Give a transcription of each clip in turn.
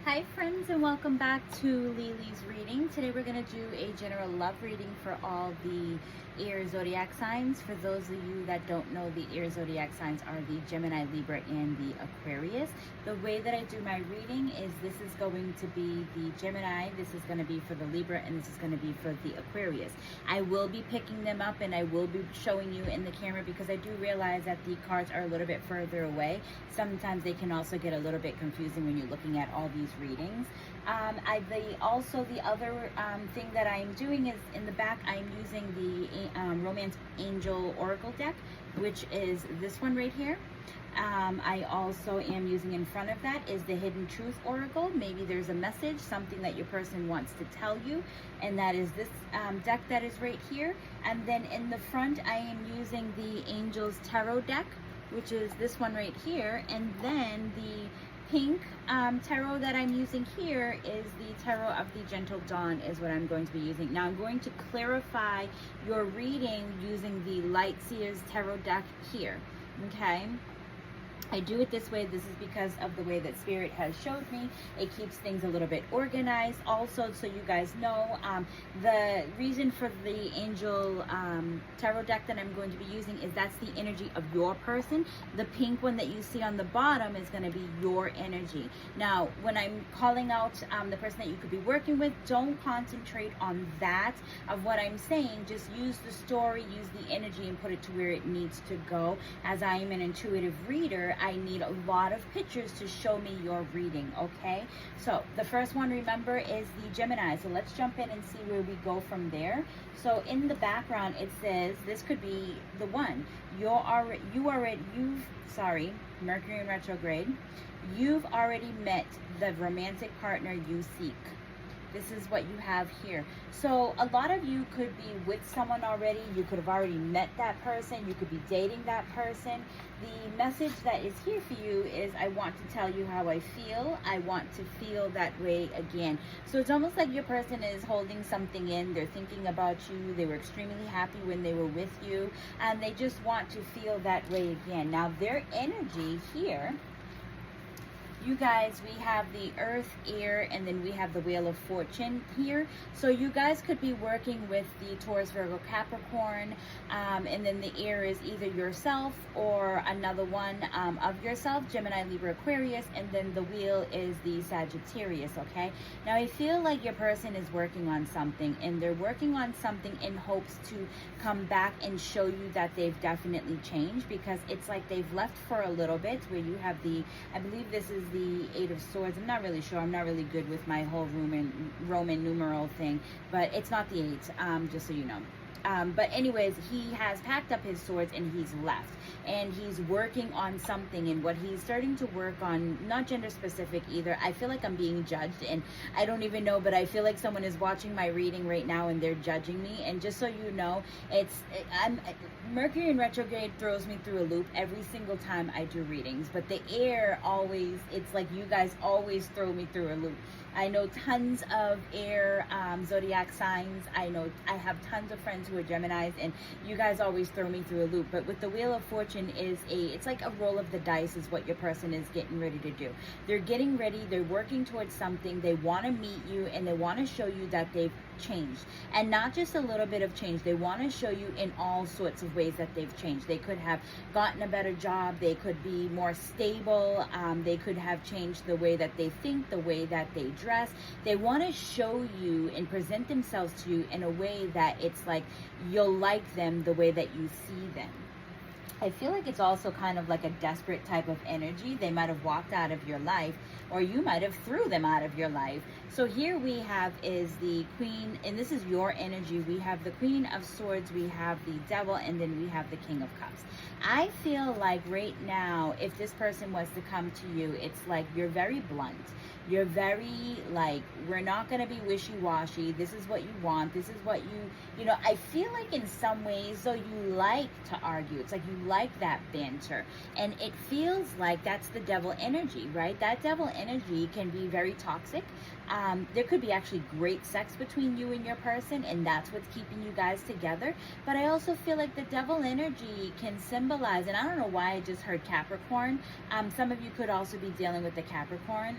Hi friends, and welcome back to Lily's reading. Today we're going to do a general love reading for all the air zodiac signs. For those of you that don't know, the air zodiac signs are the Gemini, Libra, and the Aquarius. The way that I do my reading is this is going to be the Gemini, this is going to be for the Libra, and this is going to be for the Aquarius. I will be picking them up and I will be showing you in the camera because I do realize that the cards are a little bit further away. Sometimes they can also get a little bit confusing when you're looking at all these readings. The other thing that I'm doing is in the back I'm using the Romance Angel Oracle deck, which is this one right here. I also am using in front of that is the Hidden Truth Oracle. Maybe there's a message, something that your person wants to tell you, and that is this deck that is right here. And then in the front I am using the Angels Tarot deck, which is this one right here. And then the pink tarot that I'm using here is the Tarot of the Gentle Dawn is what I'm going to be using. Now I'm going to clarify your reading using the Light Seers Tarot deck here, okay? I do it this way. This is because of the way that Spirit has showed me. It keeps things a little bit organized. Also, so you guys know, the reason for the Angel Tarot deck that I'm going to be using is that's the energy of your person. The pink one that you see on the bottom is going to be your energy. Now, when I'm calling out the person that you could be working with, don't concentrate on that of what I'm saying. Just use the story, use the energy, and put it to where it needs to go. As I am an intuitive reader, I need a lot of pictures to show me your reading, okay? So the first one, remember, is the Gemini. So let's jump in and see where we go from there. So in the background, it says, this could be the one. Mercury in retrograde. You've already met the romantic partner you seek. This is what you have here. So a lot of you could be with someone already. You could have already met that person. You could be dating that person. The message that is here for you is, I want to tell you how I feel. I want to feel that way again. So it's almost like your person is holding something in. They're thinking about you. They were extremely happy when they were with you, and they just want to feel that way again. Now their energy here, you guys, we have the Earth, Air, and then we have the Wheel of Fortune here. So you guys could be working with the Taurus, Virgo, Capricorn, and then the Air is either yourself or another one of yourself, Gemini, Libra, Aquarius, and then the Wheel is the Sagittarius, okay? Now I feel like your person is working on something, and they're working on something in hopes to come back and show you that they've definitely changed, because it's like they've left for a little bit, where you have the, I believe this is the Eight of Swords. I'm not really sure. I'm not really good with my whole Roman numeral thing, but it's not the eight, just so you know. But anyways, he has packed up his swords and he's left, and he's working on something. And what he's starting to work on, not gender specific either. I feel like I'm being judged, and I don't even know, but I feel like someone is watching my reading right now and they're judging me. And just so you know, Mercury in retrograde throws me through a loop every single time I do readings, but the air always, it's like you guys always throw me through a loop. I know tons of air zodiac signs. I have tons of friends who are Geminis, and you guys always throw me through a loop. But with the Wheel of Fortune it's like a roll of the dice is what your person is getting ready to do. They're getting ready, they're working towards something, they want to meet you, and they want to show you that they've changed. And not just a little bit of change, they want to show you in all sorts of ways that they've changed. They could have gotten a better job, they could be more stable, they could have changed the way that they think, the way that they dress. They want to show you and present themselves to you in a way that it's like you'll like them the way that you see them. I feel like it's also kind of like a desperate type of energy. They might have walked out of your life, or you might have threw them out of your life. So here we have is the Queen, and this is your energy. We have the Queen of Swords, we have the Devil, and then we have the King of Cups. I feel like right now, if this person was to come to you, it's like you're very blunt. You're very like, we're not going to be wishy-washy. This is what you want. This is what you know, I feel like in some ways, though, you like to argue. It's like you like that banter. And it feels like that's the devil energy, right? That devil energy can be very toxic. There could be actually great sex between you and your person, and that's what's keeping you guys together. But I also feel like the devil energy can symbolize, and I don't know why I just heard Capricorn. Some of you could also be dealing with the Capricorn.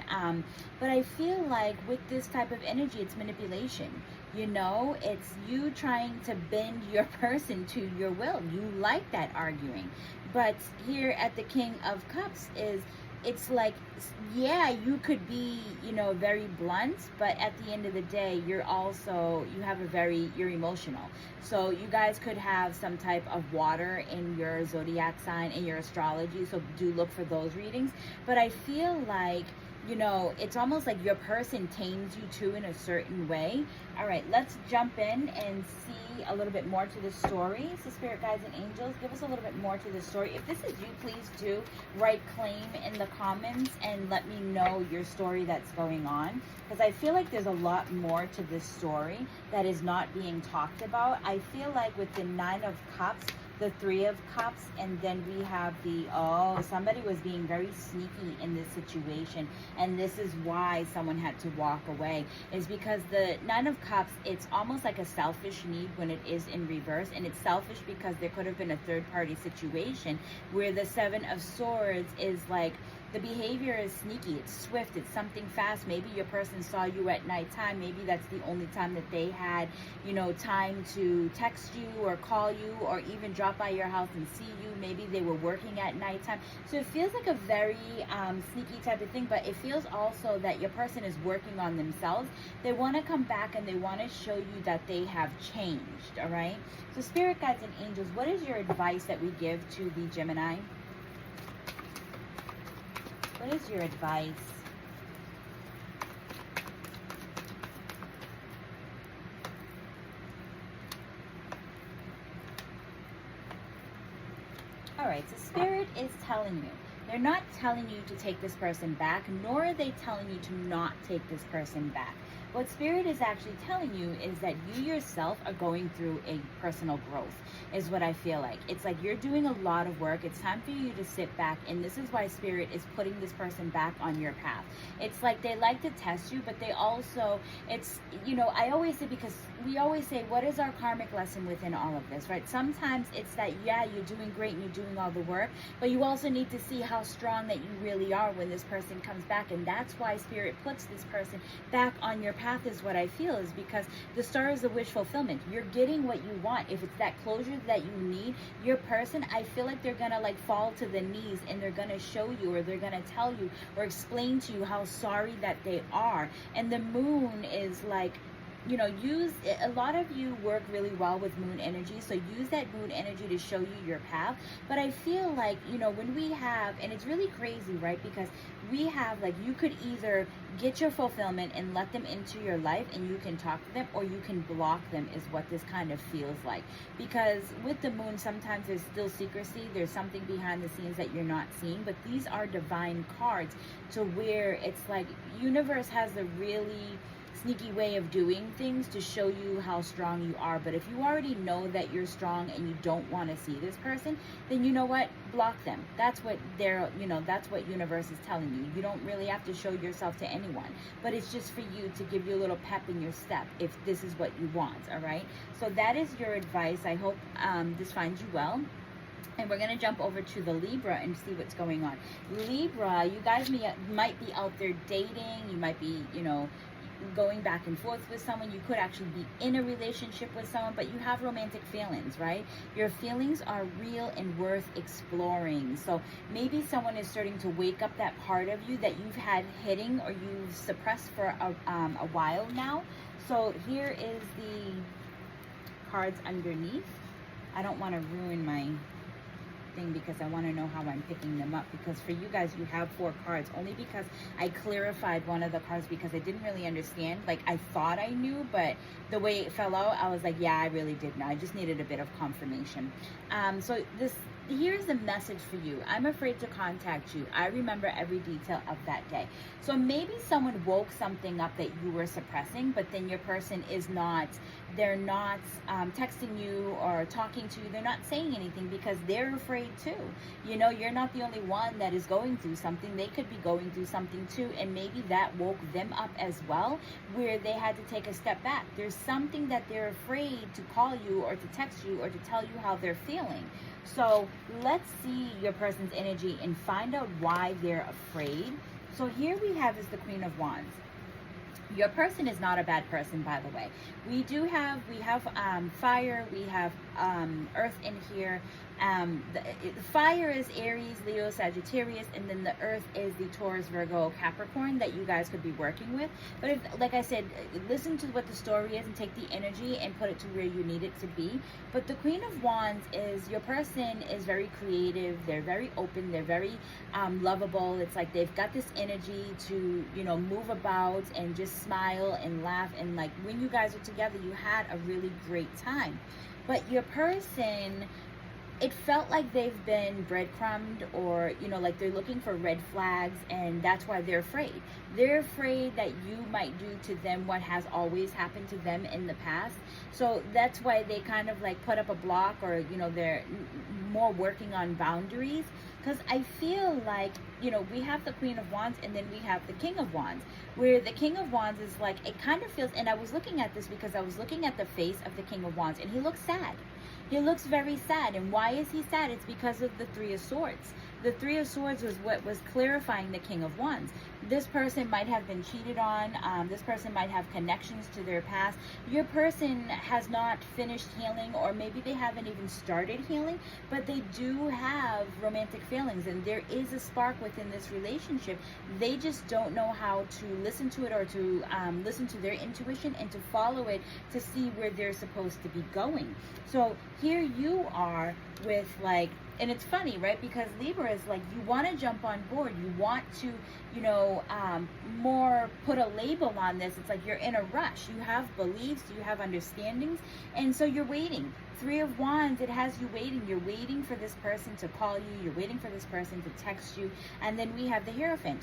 But I feel like with this type of energy, it's manipulation. You know, it's you trying to bend your person to your will. You like that arguing. But here at the King of Cups is, it's like, yeah, you could be, you know, very blunt, but at the end of the day, you're emotional. So you guys could have some type of water in your zodiac sign, in your astrology. So do look for those readings. But I feel like, you know, it's almost like your person tames you too in a certain way. All right, let's jump in and see a little bit more to the story. So spirit guides and angels, give us a little bit more to the story. If this is you, please do write claim in the comments and let me know your story that's going on, because I feel like there's a lot more to this story that is not being talked about. I feel like with the 9 of Cups, the 3 of Cups, and then we have the, oh, somebody was being very sneaky in this situation, and this is why someone had to walk away, is because the 9 of Cups, it's almost like a selfish need when it is in reverse, and it's selfish because there could have been a third party situation, where the 7 of Swords is like, the behavior is sneaky, it's swift, it's something fast. Maybe your person saw you at nighttime. Maybe that's the only time that they had, you know, time to text you or call you or even drop by your house and see you. Maybe they were working at nighttime. So it feels like a very sneaky type of thing, but it feels also that your person is working on themselves. They want to come back and they want to show you that they have changed, all right? So spirit guides and angels, what is your advice that we give to the Gemini? What is your advice? All right, so Spirit is telling you. They're not telling you to take this person back, nor are they telling you to not take this person back. What Spirit is actually telling you is that you yourself are going through a personal growth, is what I feel like. It's like you're doing a lot of work. It's time for you to sit back, and this is why Spirit is putting this person back on your path. It's like they like to test you, but they also, it's, you know, I always say, because we always say, what is our karmic lesson within all of this, right? Sometimes it's that, yeah, you're doing great and you're doing all the work, but you also need to see how strong that you really are when this person comes back, and that's why Spirit puts this person back on your path, is what I feel, is because the star is the wish fulfillment. You're getting what you want. If it's that closure that you need, your person, I feel like they're gonna like fall to the knees and they're gonna show you, or they're gonna tell you or explain to you how sorry that they are. And the moon is like, you know, a lot of you work really well with moon energy, so use that moon energy to show you your path. But I feel like, you know, when we have, and it's really crazy, right? Because we have, like, you could either get your fulfillment and let them into your life and you can talk to them, or you can block them, is what this kind of feels like. Because with the moon, sometimes there's still secrecy, there's something behind the scenes that you're not seeing, but these are divine cards, to where it's like universe has a really sneaky way of doing things to show you how strong you are. But if you already know that you're strong and you don't want to see this person, then you know what, block them. That's what they're, you know, that's what universe is telling you. You don't really have to show yourself to anyone, but it's just for you to give you a little pep in your step if this is what you want. All right, so that is your advice. I hope this finds you well. And we're going to jump over to the Libra and see what's going on. Libra, you guys might be out there dating. You might be, you know, going back and forth with someone. You could actually be in a relationship with someone, but you have romantic feelings, right? Your feelings are real and worth exploring. So maybe someone is starting to wake up that part of you that you've had hidden or you've suppressed for a while now. So here is the cards underneath. I don't want to ruin my thing because I want to know how I'm picking them up, because for you guys, you have 4 cards, only because I clarified one of the cards because I didn't really understand. Like, I thought I knew, but the way it fell out, I was like, yeah, I really did know. I just needed a bit of confirmation. So this here's the message for you. I'm afraid to contact you. I remember every detail of that day. So maybe someone woke something up that you were suppressing, but then your person is not, they're not texting you or talking to you. They're not saying anything because they're afraid too. You know, you're not the only one that is going through something. They could be going through something too, and maybe that woke them up as well, where they had to take a step back. There's something that they're afraid to call you or to text you or to tell you how they're feeling. So let's see your person's energy and find out why they're afraid. So here we have is the Queen of Wands. Your person is not a bad person, by the way. We have fire, we have earth in here. The fire is Aries, Leo, Sagittarius, and then the earth is the Taurus, Virgo, Capricorn that you guys could be working with. But if, like I said, listen to what the story is and take the energy and put it to where you need it to be. But the Queen of Wands is, your person is very creative, they're very open, they're very lovable. It's like they've got this energy to, you know, move about and just smile and laugh, and like when you guys are together, you had a really great time. But your person, it felt like they've been breadcrumbed, or, you know, like they're looking for red flags, and that's why they're afraid. They're afraid that you might do to them what has always happened to them in the past. So that's why they kind of like put up a block, or, you know, they're more working on boundaries. Because I feel like, you know, we have the Queen of Wands and then we have the King of Wands, where the King of Wands is like, it kind of feels, and I was looking at this because I was looking at the face of the King of Wands, and he looks sad. He looks very sad. And why is he sad? It's because of the Three of Swords. The Three of Swords was what was clarifying the King of Wands. This person might have been cheated on. This person might have connections to their past. Your person has not finished healing, or maybe they haven't even started healing, but they do have romantic feelings, and there is a spark within this relationship. They just don't know how to listen to it, or to listen to their intuition and to follow it to see where they're supposed to be going. So here you are with like, and it's funny, right? Because Libra is like, you want to jump on board. You want to, you know, more put a label on this. It's like you're in a rush. You have beliefs, you have understandings, and so you're waiting. Three of Wands, it has you waiting. You're waiting for this person to call you. You're waiting for this person to text you. And then we have the Hierophant.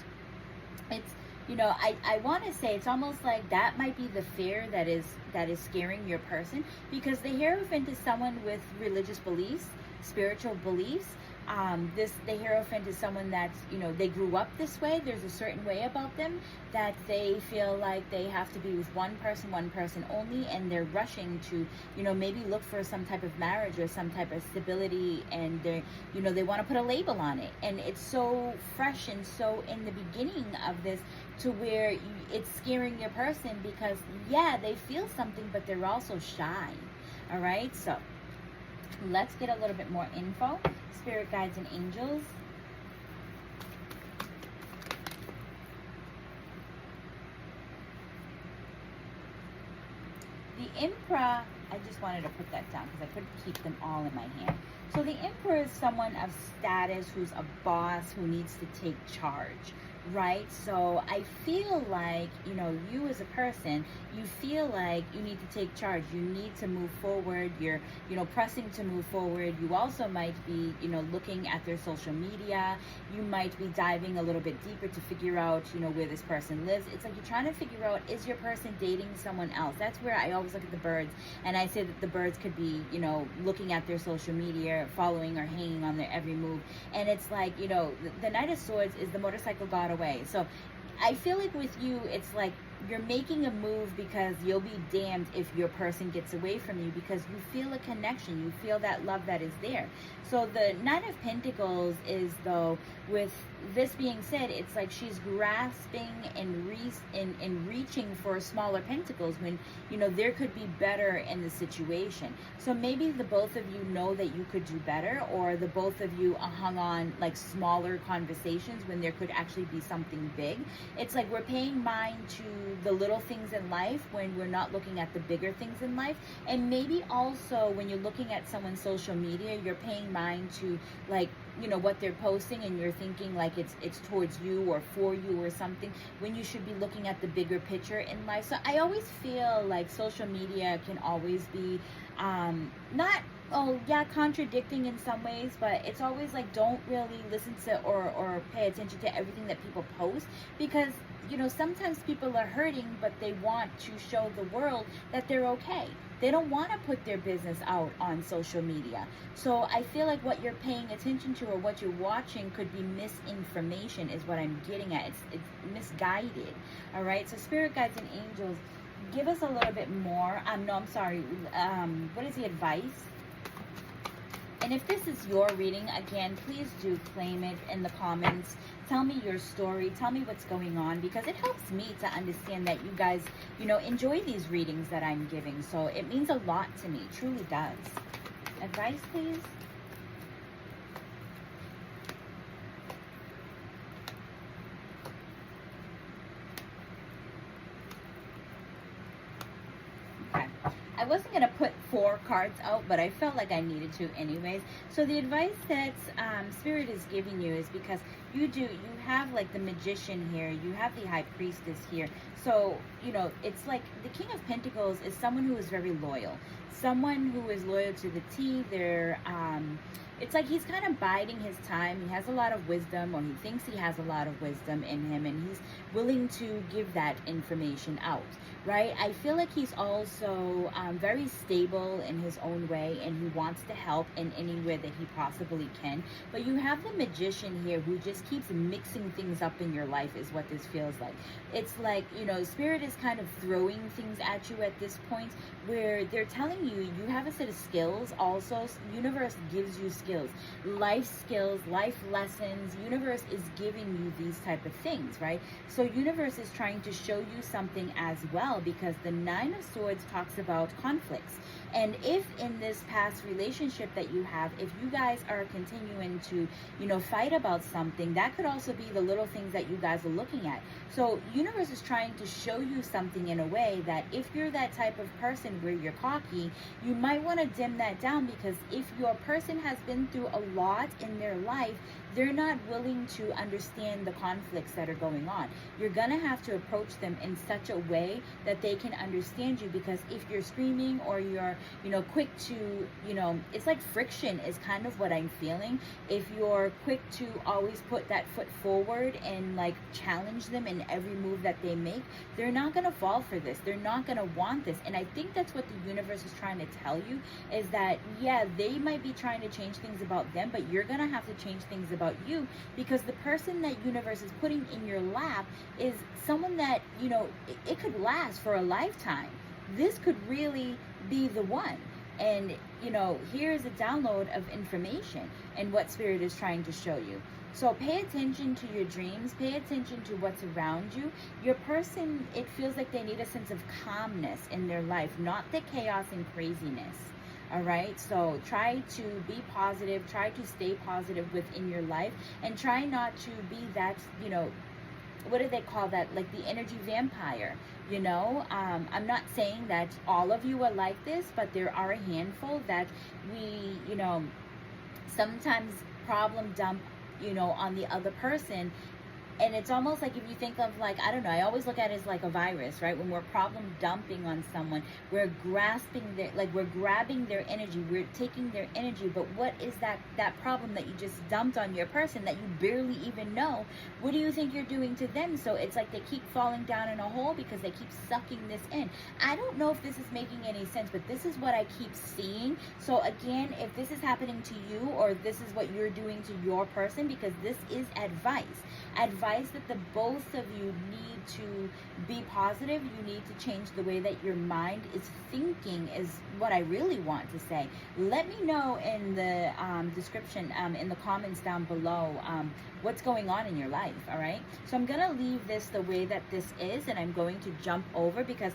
It's, you know, I want to say it's almost like that might be the fear that is scaring your person, because the Hierophant is someone with religious beliefs, spiritual beliefs. The Hierophant is someone that's, you know, they grew up this way. There's a certain way about them that they feel like they have to be with one person only, and they're rushing to, you know, maybe look for some type of marriage or some type of stability, and they're, you know, they want to put a label on it. And it's so fresh and so in the beginning of this, to where it's scaring your person, because yeah, they feel something, but they're also shy. All right, so let's get a little bit more info. Spirit guides and angels. The Emperor, I just wanted to put that down because I couldn't keep them all in my hand. So the Emperor is someone of status, who's a boss, who needs to take charge, right? So I feel like, you know, you as a person, you feel like you need to take charge. You need to move forward. You're, you know, pressing to move forward. You also might be, you know, looking at their social media. You might be diving a little bit deeper to figure out, you know, where this person lives. It's like you're trying to figure out, is your person dating someone else? That's where I always look at the birds, and I say that the birds could be, you know, looking at their social media, following or hanging on their every move. And it's like, you know, the Knight of Swords is the motorcycle got away. So I feel like with you, it's like you're making a move because you'll be damned if your person gets away from you, because you feel a connection. You feel that love that is there. So the Nine of Pentacles is, though, with this being said, it's like she's grasping and reaching for smaller pentacles when, you know, there could be better in the situation. So maybe the both of you know that you could do better, or the both of you hung on like smaller conversations when there could actually be something big. It's like we're paying mind to the little things in life when we're not looking at the bigger things in life. And maybe also when you're looking at someone's social media, you're paying mind to, like, you know, what they're posting, and you're thinking like it's towards you or for you or something, when you should be looking at the bigger picture in life. So I always feel like social media can always be not oh yeah, contradicting in some ways, but it's always like, don't really listen to or pay attention to everything that people post, because sometimes people are hurting, but they want to show the world that they're okay. They don't want to put their business out on social media. So I feel like what you're paying attention to or what you're watching could be misinformation, is what I'm getting at. It's misguided. All right, so spirit guides and angels, give us a little bit more. No, I'm sorry. What is the advice? And if this is your reading, again, please do claim it in the comments. Tell me your story. Tell me what's going on, because it helps me to understand that you guys, enjoy these readings that I'm giving. So it means a lot to me. It truly does. Advice, please. Okay. I wasn't going to put 4 cards out, but I felt like I needed to anyways. So the advice that Spirit is giving you is because you have like the Magician here, you have the High Priestess here. So, it's like the King of Pentacles is someone who is very loyal. Someone who is loyal to the T. It's like he's kind of biding his time. He has a lot of wisdom, or he thinks he has a lot of wisdom in him, and he's willing to give that information out, right? I feel like he's also very stable in his own way, and he wants to help in any way that he possibly can. But you have the Magician here who just keeps mixing things up in your life, is what this feels like. It's like, Spirit is kind of throwing things at you at this point, where they're telling you have a set of skills also. Universe gives you skills, life lessons. Universe is giving you these type of things, right? So universe is trying to show you something as well, because the Nine of Swords talks about conflicts. And if in this past relationship that you have, if you guys are continuing to, fight about something, that could also be the little things that you guys are looking at. So universe is trying to show you something in a way that if you're that type of person where you're cocky, you might want to dim that down, because if your person has been through a lot in their life, they're not willing to understand the conflicts that are going on. You're gonna have to approach them in such a way that they can understand you, because if you're screaming or you're, quick to, it's like friction is kind of what I'm feeling. If you're quick to always put that foot forward and like challenge them in every move that they make, they're not gonna fall for this. They're not gonna want this. And I think that's what the universe is trying to tell you, is that, yeah, they might be trying to change things about them, but you're gonna have to change things about you, because the person that universe is putting in your lap is someone that, it could last for a lifetime. This could really be the one. And, here's a download of information and what Spirit is trying to show you. So pay attention to your dreams, pay attention to what's around you. Your person, it feels like they need a sense of calmness in their life, not the chaos and craziness. All right, so try to be positive, try to stay positive within your life, and try not to be that, what do they call that? Like the energy vampire, I'm not saying that all of you are like this, but there are a handful that we, sometimes problem dump, on the other person. And it's almost like, if you think of like, I don't know, I always look at it as like a virus, right? When we're problem dumping on someone, we're grasping we're grabbing their energy, we're taking their energy. But what is that problem that you just dumped on your person that you barely even know? What do you think you're doing to them? So it's like they keep falling down in a hole because they keep sucking this in. I don't know if this is making any sense, but this is what I keep seeing. So again, if this is happening to you, or this is what you're doing to your person, because this is advice that the both of you need to be positive. You need to change the way that your mind is thinking, is what I really want to say. Let me know in the description, in the comments down below, what's going on in your life. All right, so I'm gonna leave this the way that this is, and I'm going to jump over, because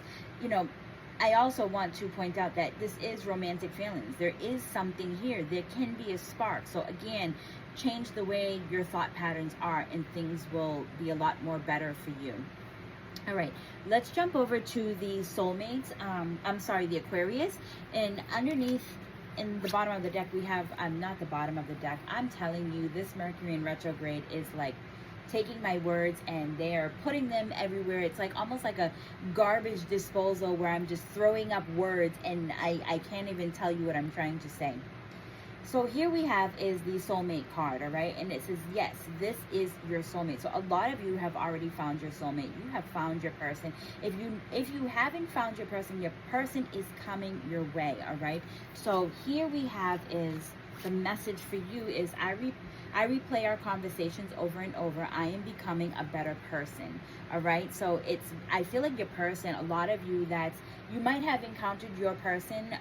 I also want to point out that this is romantic feelings. There is something here. There can be a spark. So again, change the way your thought patterns are, and things will be a lot more better for you. All right, let's jump over to the soulmates. The Aquarius. And underneath, in the bottom of the deck, we have, not the bottom of the deck, I'm telling you, this Mercury in retrograde is like taking my words and they're putting them everywhere. It's like almost like a garbage disposal where I'm just throwing up words and I can't even tell you what I'm trying to say. So here we have is the soulmate card, all right? And it says, yes, this is your soulmate. So a lot of you have already found your soulmate. You have found your person. If you haven't found your person is coming your way, all right? So here we have is the message for you is I replay our conversations over and over. I am becoming a better person. All right. So I feel like your person, a lot of you you might have encountered your person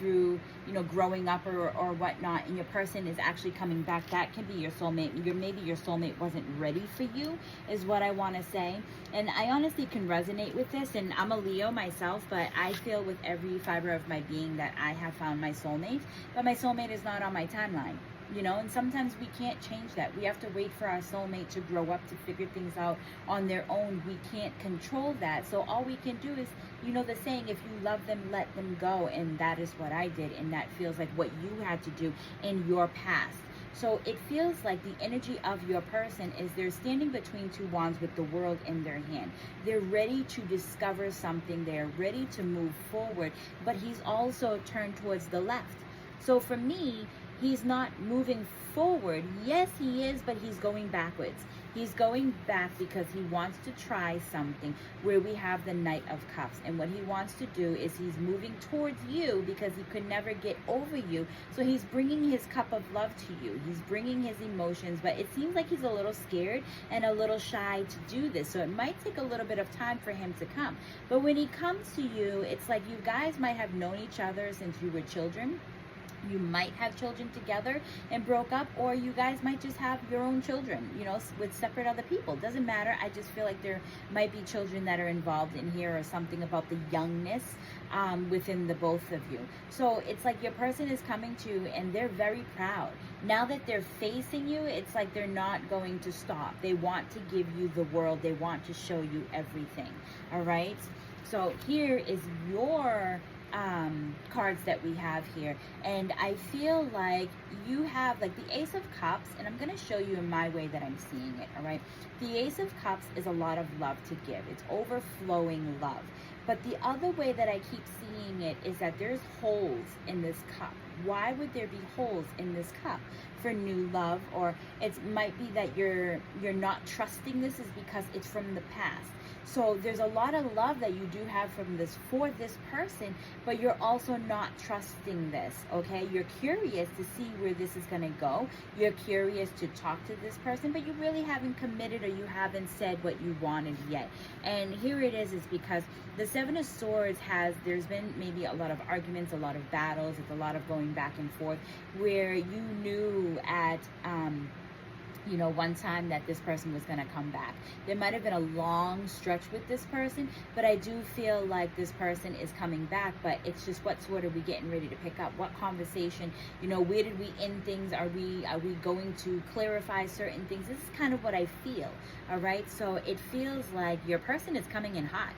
through, growing up or whatnot. And your person is actually coming back. That can be your soulmate. Maybe your soulmate wasn't ready for you is what I want to say. And I honestly can resonate with this. And I'm a Leo myself, but I feel with every fiber of my being that I have found my soulmate. But my soulmate is not on my timeline. And sometimes we can't change that. We have to wait for our soulmate to grow up to figure things out on their own. We can't control that. So all we can do is, the saying, if you love them, let them go. And that is what I did. And that feels like what you had to do in your past. So it feels like the energy of your person is they're standing between two wands with the world in their hand. They're ready to discover something. They're ready to move forward. But he's also turned towards the left. So for me, he's not moving forward. Yes, he is, but he's going backwards. He's going back because he wants to try something where we have the Knight of Cups. And what he wants to do is he's moving towards you because he could never get over you. So he's bringing his cup of love to you. He's bringing his emotions, but it seems like he's a little scared and a little shy to do this. So it might take a little bit of time for him to come. But when he comes to you, it's like you guys might have known each other since you were children. You might have children together and broke up, or you guys might just have your own children, with separate other people. Doesn't matter. I just feel like there might be children that are involved in here or something about the youngness within the both of you. So it's like your person is coming to you and they're very proud. Now that they're facing you, it's like they're not going to stop. They want to give you the world. They want to show you everything. All right. So here is your cards that we have here, and I feel like you have like the Ace of Cups, and I'm going to show you in my way that I'm seeing it. All right, the Ace of Cups is a lot of love to give. It's overflowing love. But the other way that I keep seeing it is that there's holes in this cup. Why would there be holes in this cup? For new love, or it might be that you're not trusting this is because it's from the past. So there's a lot of love that you do have from this for this person, but you're also not trusting this, okay? You're curious to see where this is going to go. You're curious to talk to this person, but you really haven't committed or you haven't said what you wanted yet. And here it is because the Seven of Swords there's been maybe a lot of arguments, a lot of battles, it's a lot of going back and forth where you knew at one time that this person was going to come back. There might have been a long stretch with this person, but I do feel like this person is coming back, but it's just what sword are we getting ready to pick up? What conversation, where did we end things? Are we going to clarify certain things? This is kind of what I feel, all right? So it feels like your person is coming in hot.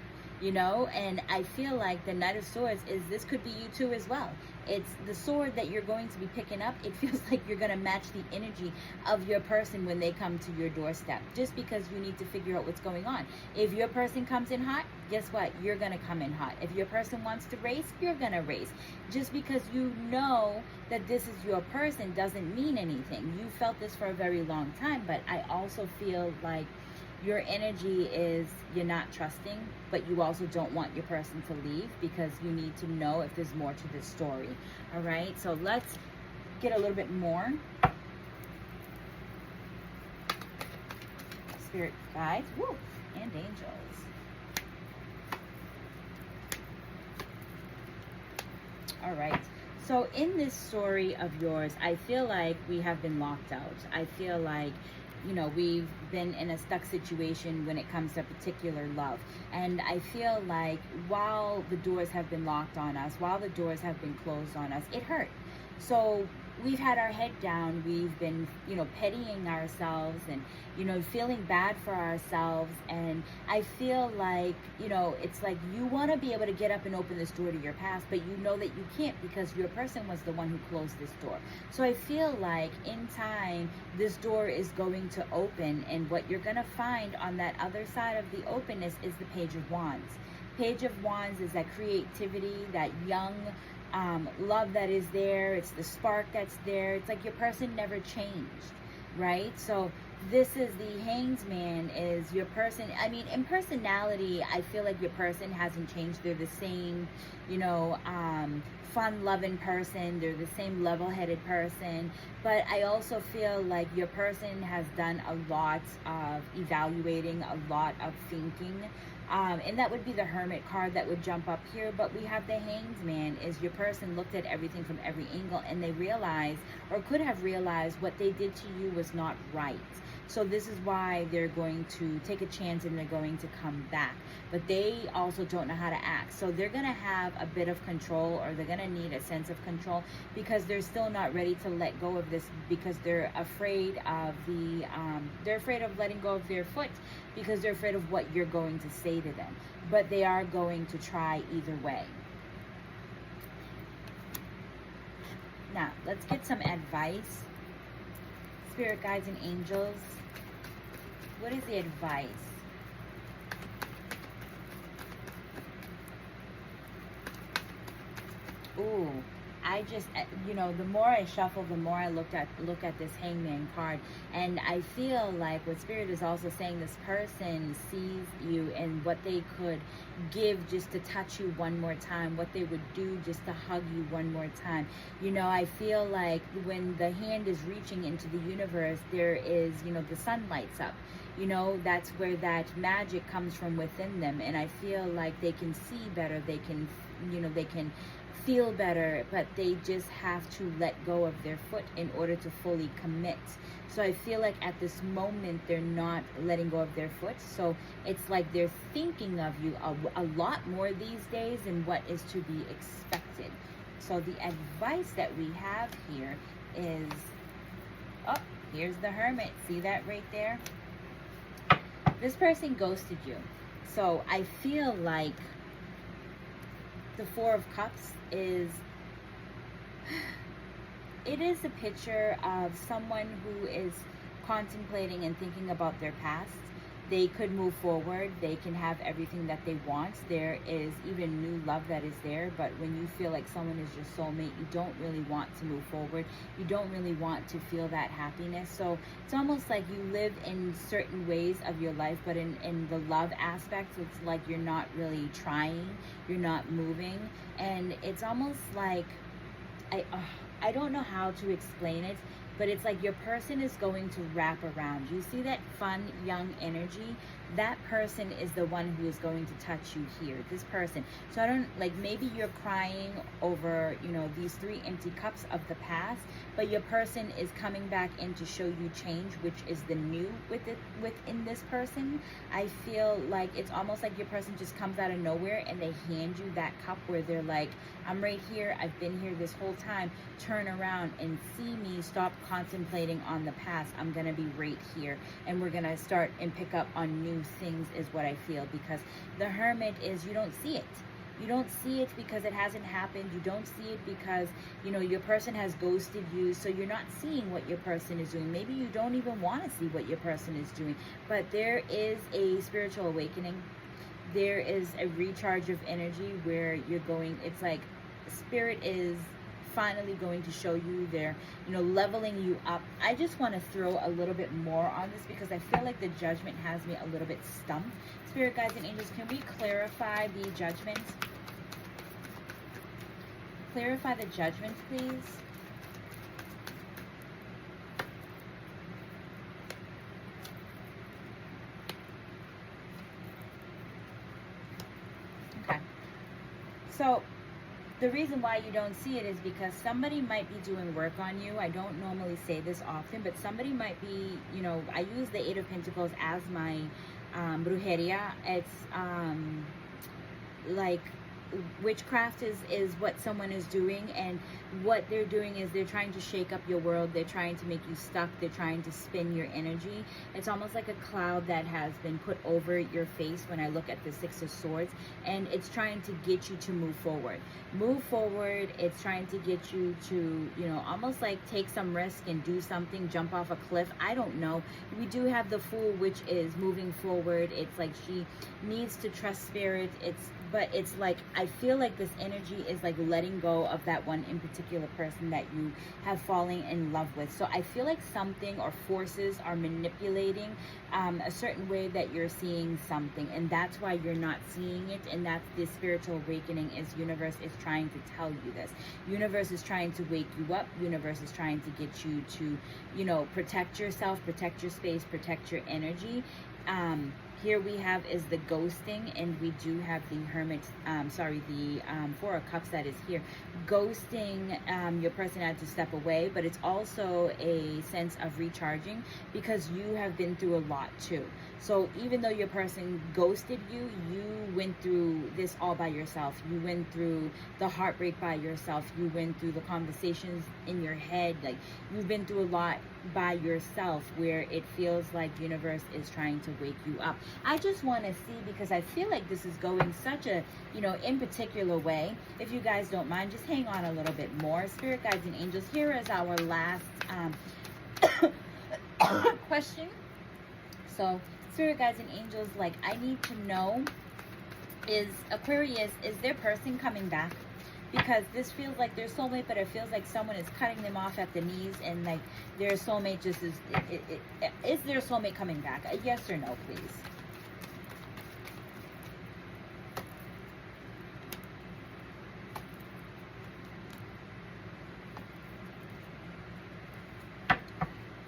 And I feel like the Knight of Swords this could be you too as well. It's the sword that you're going to be picking up. It feels like you're going to match the energy of your person when they come to your doorstep, just because you need to figure out what's going on. If your person comes in hot, guess what? You're going to come in hot. If your person wants to race, you're going to race. Just because you know that this is your person doesn't mean anything. You felt this for a very long time, but I also feel like your energy is you're not trusting, but you also don't want your person to leave because you need to know if there's more to this story. All right, so let's get a little bit more. Spirit guides, woo, and angels. All right. So in this story of yours, I feel like we have been locked out. I feel like we've been in a stuck situation when it comes to particular love. And I feel like while the doors have been locked on us, while the doors have been closed on us, it hurt. So we've had our head down, we've been, you know, pitying ourselves and, you know, feeling bad for ourselves. And I feel like, you know, it's like you want to be able to get up and open this door to your past, but you know that you can't because your person was the one who closed this door. So I feel like in time, this door is going to open, and what you're going to find on that other side of the openness is the Page of Wands. Page of Wands is that creativity, that young love that is there. It's the spark that's there. It's like your person never changed, right? So this is the Hanged Man, is your person. I mean, in personality, I feel like your person hasn't changed. They're the same, you know, fun-loving person. They're the same level-headed person. But I also feel like your person has done a lot of evaluating, a lot of thinking. And that would be the Hermit card that would jump up here. But we have the Hanged Man, is your person looked at everything from every angle, and they realized, or could have realized, what they did to you was not right. So this is why they're going to take a chance and they're going to come back. But they also don't know how to act. So they're going to have a bit of control, or they're going to need a sense of control, because they're still not ready to let go of this, because they're afraid of they're afraid of letting go of their foot, because they're afraid of what you're going to say to them. But they are going to try either way. Now, let's get some advice. Spirit guides and angels, what is the advice? Ooh, I just, you know, the more I shuffle, the more I look at this Hangman card, and I feel like what Spirit is also saying, this person sees you and what they could give just to touch you one more time, what they would do just to hug you one more time. You know, I feel like when the hand is reaching into the universe, there is, you know, the sun lights up. You know, that's where that magic comes from within them, and I feel like they can see better, they can, you know, they can feel better, but they just have to let go of their foot in order to fully commit. So I feel like at this moment they're not letting go of their foot. So it's like they're thinking of you a lot more these days than what is to be expected. So the advice that we have here is, oh, here's the Hermit. See that right there? This person ghosted you. So I feel like the Four of Cups is, it is a picture of someone who is contemplating and thinking about their past. They could move forward. They can have everything that they want. There is even new love that is there. But when you feel like someone is your soulmate, you don't really want to move forward. You don't really want to feel that happiness. So it's almost like you live in certain ways of your life, but in the love aspects, it's like you're not really trying. You're not moving. And it's almost like, I don't know how to explain it, but it's like your person is going to wrap around. You see that fun, young energy? That person is the one who is going to touch you here, this person. So I don't, like, maybe you're crying over, you know, these 3 empty cups of the past, but your person is coming back in to show you change, which is the new within this person. I feel like it's almost like your person just comes out of nowhere and they hand you that cup where they're like, I'm right here, I've been here this whole time, turn around and see me, stop contemplating on the past, I'm gonna be right here, and we're gonna start and pick up on new things, is what I feel. Because the Hermit is, you don't see it. You don't see it because it hasn't happened. You don't see it because, you know, your person has ghosted you, so you're not seeing what your person is doing. Maybe you don't even want to see what your person is doing, but there is a spiritual awakening. There is a recharge of energy where you're going, it's like Spirit is finally going to show you, they're, you know, leveling you up. I just want to throw a little bit more on this because I feel like the Judgment has me a little bit stumped. Spirit guides and angels, can we clarify the Judgment? Clarify the Judgment, please. Okay. So the reason why you don't see it is because somebody might be doing work on you. I don't normally say this often, but somebody might be, you know, I use the 8 of Pentacles as my brujeria. It's like witchcraft is what someone is doing, and what they're doing is they're trying to shake up your world. They're trying to make you stuck. They're trying to spin your energy. It's almost like a cloud that has been put over your face when I look at the Six of Swords, and it's trying to get you to move forward. Move forward. It's trying to get you to, you know, almost like take some risk and do something, jump off a cliff. I don't know. We do have the Fool, which is moving forward. It's like she needs to trust spirit. But it's like, I feel like this energy is like letting go of that one in particular person that you have fallen in love with. So I feel like something or forces are manipulating a certain way that you're seeing something, and that's why you're not seeing it. And that's the spiritual awakening, is universe is trying to tell you this. Universe is trying to wake you up. Universe is trying to get you to, you know, protect yourself, protect your space, protect your energy. Here we have is the ghosting, and we do have the Hermit, the Four of Cups that is here. Ghosting, your person had to step away, but it's also a sense of recharging, because you have been through a lot too. So even though your person ghosted you, you went through this all by yourself. You went through the heartbreak by yourself. You went through the conversations in your head. Like, you've been through a lot by yourself, where it feels like universe is trying to wake you up. I just want to see, because I feel like this is going such a, you know, in particular way. If you guys don't mind, just hang on a little bit more. Spirit guides and angels, here is our last question. So spirit guides and angels, like, I need to know, is Aquarius, is their person coming back? Because this feels like their soulmate, but it feels like someone is cutting them off at the knees, and like their soulmate just is their soulmate coming back? A yes or no, please.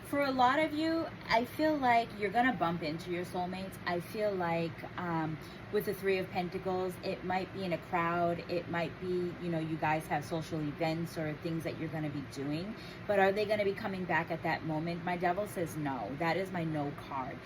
For a lot of you, I feel like you're going to bump into your soulmates. I feel like with the Three of Pentacles, it might be in a crowd. It might be, you know, you guys have social events or things that you're going to be doing. But are they going to be coming back at that moment? My devil says no. That is my no card.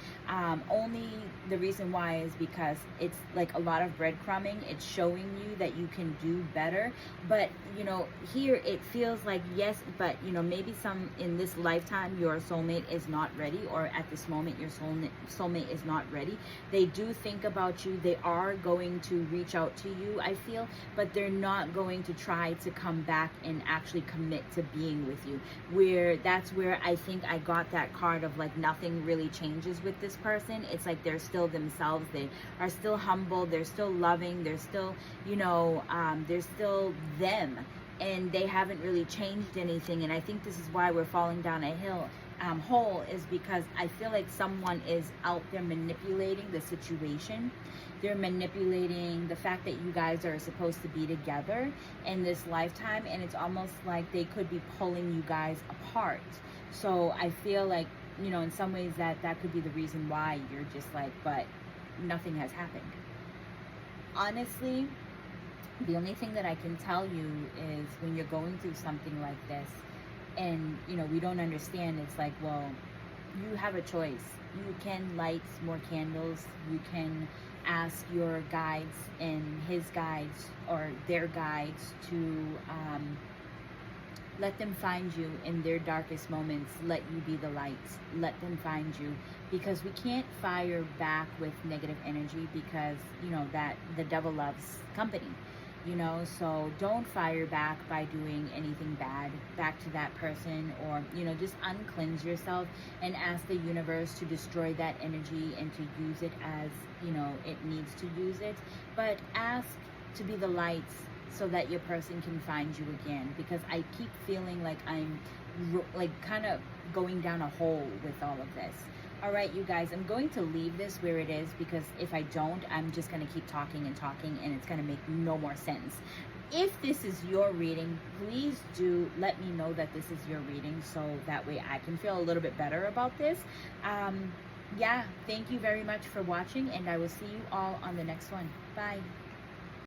Only the reason why is because it's like a lot of breadcrumbing. It's showing you that you can do better. But, you know, here it feels like yes, but, you know, maybe some in this lifetime, your soulmate is not ready, or at this moment your soulmate is not ready. They do think about you. They are going to reach out to you, I feel, but they're not going to try to come back and actually commit to being with you. That's where I think I got that card of like nothing really changes with this person. It's like they're still themselves. They are still humble. They're still loving. They're still, you know, they're still them, and they haven't really changed anything. And I think this is why we're falling down a hole, is because I feel like someone is out there manipulating the situation. They're manipulating the fact that you guys are supposed to be together in this lifetime, and it's almost like they could be pulling you guys apart. So I feel like, you know, in some ways that could be the reason why you're just like, but nothing has happened. Honestly, the only thing that I can tell you is when you're going through something like this, and, you know, we don't understand, it's like, well, you have a choice. You can light more candles. You can ask your guides and his guides or their guides to let them find you in their darkest moments. Let you be the light. Let them find you, because we can't fire back with negative energy, because, you know, that the devil loves company. You know, so don't fire back by doing anything bad back to that person, or, you know, just uncleanse yourself and ask the universe to destroy that energy and to use it as, you know, it needs to use it. But ask to be the lights so that your person can find you again, because I keep feeling like I'm like kind of going down a hole with all of this. All right, you guys, I'm going to leave this where it is, because if I don't, I'm just going to keep talking and talking, and it's going to make no more sense. If this is your reading, please do let me know that this is your reading, so that way I can feel a little bit better about this. Yeah, thank you very much for watching, and I will see you all on the next one. Bye.